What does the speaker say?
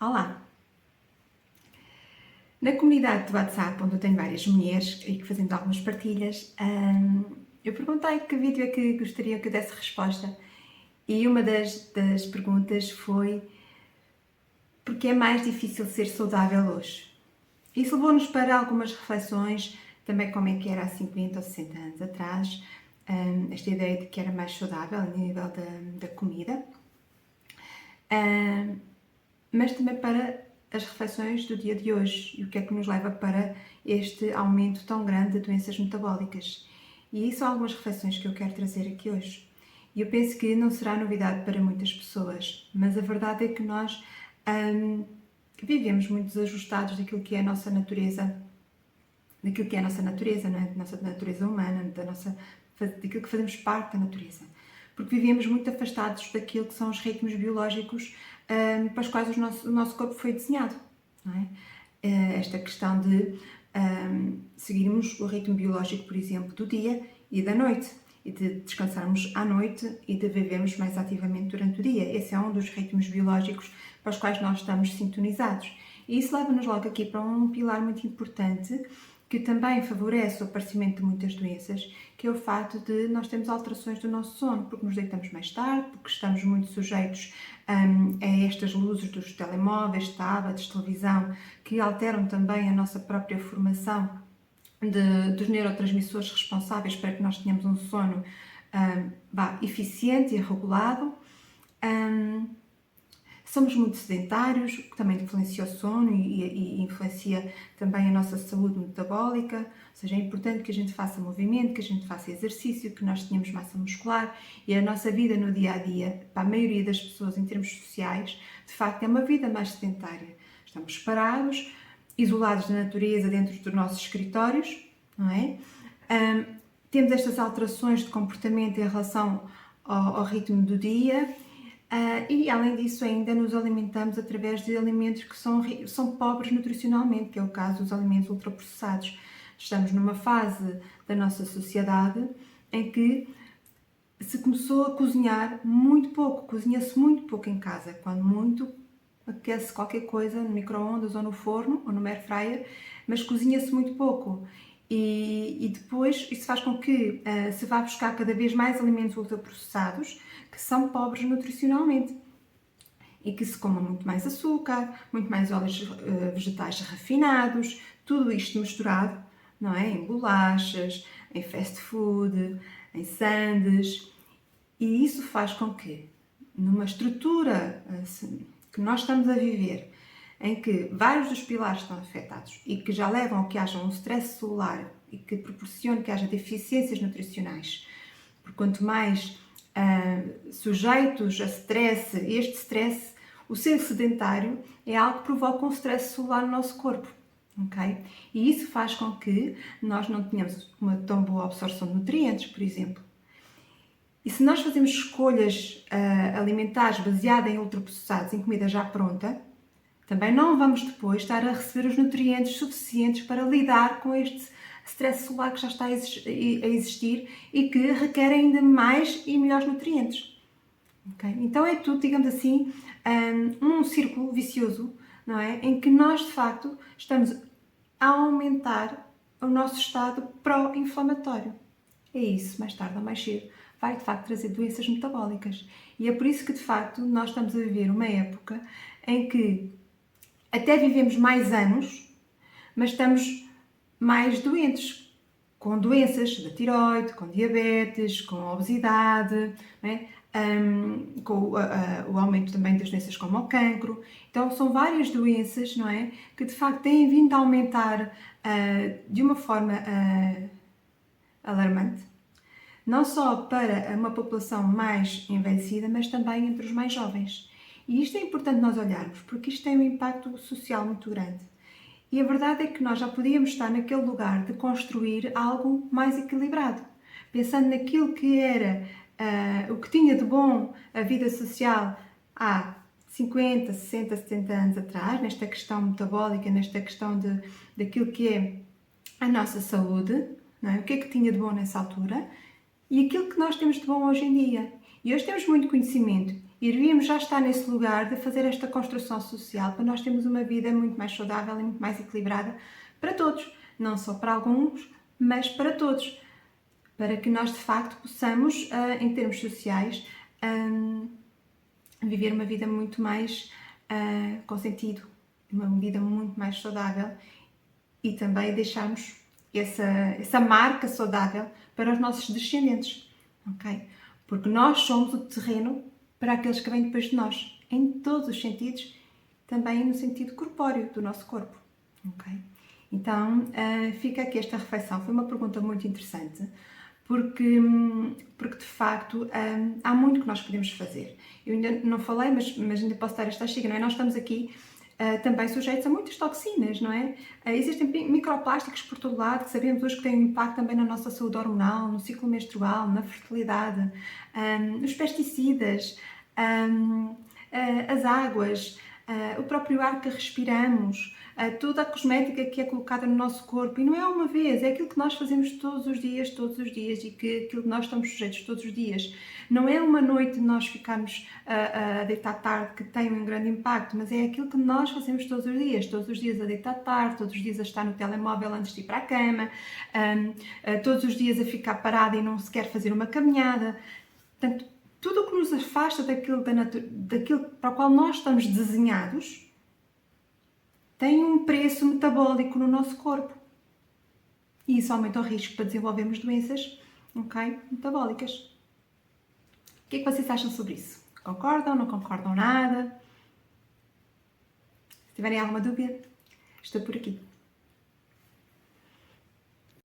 Olá! Na comunidade do WhatsApp, onde eu tenho várias mulheres e que fazemos algumas partilhas, eu perguntei que vídeo é que gostaria que eu desse resposta e uma das perguntas foi: porque é mais difícil ser saudável hoje? Isso levou-nos para algumas reflexões, também como é que era há 50 ou 60 anos atrás, esta ideia de que era mais saudável a nível da comida, mas também para as reflexões do dia de hoje e o que é que nos leva para este aumento tão grande de doenças metabólicas. E isso são algumas reflexões que eu quero trazer aqui hoje. E eu penso que não será novidade para muitas pessoas, mas a verdade é que nós vivemos muito desajustados daquilo que é a nossa natureza, não é? Da nossa natureza humana, daquilo que fazemos parte da natureza. Porque vivemos muito afastados daquilo que são os ritmos biológicos para os quais o nosso corpo foi desenhado, não é? Esta questão de seguirmos o ritmo biológico, por exemplo, do dia e da noite, e de descansarmos à noite e de vivermos mais ativamente durante o dia. Esse é um dos ritmos biológicos para os quais nós estamos sintonizados. E isso leva-nos logo aqui para um pilar muito importante, que também favorece o aparecimento de muitas doenças, que é o facto de nós termos alterações do nosso sono, porque nos deitamos mais tarde, porque estamos muito sujeitos a estas luzes dos telemóveis, tablets, televisão, que alteram também a nossa própria formação dos neurotransmissores responsáveis para que nós tenhamos um sono eficiente e regulado. Somos muito sedentários, o que também influencia o sono e influencia também a nossa saúde metabólica, ou seja, é importante que a gente faça movimento, que a gente faça exercício, que nós tenhamos massa muscular, e a nossa vida no dia-a-dia, para a maioria das pessoas em termos sociais, de facto é uma vida mais sedentária. Estamos parados, isolados da natureza dentro dos nossos escritórios, não é? Temos estas alterações de comportamento em relação ao ritmo do dia. E além disso ainda nos alimentamos através de alimentos que são pobres nutricionalmente, que é o caso dos alimentos ultraprocessados. Estamos numa fase da nossa sociedade em que se começou a cozinhar muito pouco, cozinha-se muito pouco em casa, quando muito aquece qualquer coisa no micro-ondas ou no forno ou no air fryer, mas cozinha-se muito pouco. E depois isso faz com que se vá buscar cada vez mais alimentos ultraprocessados que são pobres nutricionalmente e que se coma muito mais açúcar, muito mais óleos vegetais refinados, tudo isto misturado, não é? Em bolachas, em fast food, em sandes, e isso faz com que, numa estrutura que nós estamos a viver, em que vários dos pilares estão afetados e que já levam a que haja um stress celular e que proporcione que haja deficiências nutricionais, porque quanto mais sujeitos a stress, este stress, o ser sedentário é algo que provoca um stress celular no nosso corpo, ok? E isso faz com que nós não tenhamos uma tão boa absorção de nutrientes, por exemplo. E se nós fazemos escolhas alimentares baseadas em ultraprocessados, em comida já pronta, também não vamos depois estar a receber os nutrientes suficientes para lidar com este stress celular que já está a existir e que requer ainda mais e melhores nutrientes. Okay? Então é tudo, digamos assim, um círculo vicioso, não é? Em que nós, de facto, estamos a aumentar o nosso estado pró-inflamatório. É isso, mais tarde ou mais cedo, vai de facto trazer doenças metabólicas. E é por isso que, de facto, nós estamos a viver uma época em que até vivemos mais anos, mas estamos mais doentes, com doenças da tireoide, com diabetes, com obesidade, não é? Com o aumento também das doenças como o cancro. Então são várias doenças, não é? Que de facto têm vindo a aumentar de uma forma alarmante, não só para uma população mais envelhecida, mas também entre os mais jovens. E isto é importante nós olharmos, porque isto tem um impacto social muito grande. E a verdade é que nós já podíamos estar naquele lugar de construir algo mais equilibrado, pensando naquilo que era o que tinha de bom a vida social há 50, 60, 70 anos atrás, nesta questão metabólica, nesta questão daquilo que é a nossa saúde, não é? O que é que tinha de bom nessa altura, e aquilo que nós temos de bom hoje em dia. E hoje temos muito conhecimento e devíamos já estar nesse lugar de fazer esta construção social para nós termos uma vida muito mais saudável e muito mais equilibrada para todos, não só para alguns, mas para todos, para que nós de facto possamos, em termos sociais, viver uma vida muito mais com sentido, uma vida muito mais saudável e também deixarmos essa marca saudável para os nossos descendentes, ok? Porque nós somos o terreno para aqueles que vêm depois de nós, em todos os sentidos, também no sentido corpóreo do nosso corpo, ok? Então, fica aqui esta reflexão. Foi uma pergunta muito interessante, porque de facto há muito que nós podemos fazer. Eu ainda não falei, mas ainda posso dar esta chega, não é? Nós estamos aqui também sujeitos a muitas toxinas, não é? Existem microplásticos por todo lado, que sabemos hoje que têm um impacto também na nossa saúde hormonal, no ciclo menstrual, na fertilidade, os pesticidas, as águas, o próprio ar que respiramos, toda a cosmética que é colocada no nosso corpo, e não é uma vez, é aquilo que nós fazemos todos os dias, e que aquilo que nós estamos sujeitos todos os dias. Não é uma noite de nós ficarmos a deitar tarde que tem um grande impacto, mas é aquilo que nós fazemos todos os dias a deitar tarde, todos os dias a estar no telemóvel antes de ir para a cama, todos os dias a ficar parada e não se quer fazer uma caminhada. Portanto, tudo o que nos afasta daquilo para o qual nós estamos desenhados tem um preço metabólico no nosso corpo. E isso aumenta o risco para desenvolvermos doenças, ok, metabólicas. O que é que vocês acham sobre isso? Concordam? Não concordam nada? Se tiverem alguma dúvida, estou por aqui.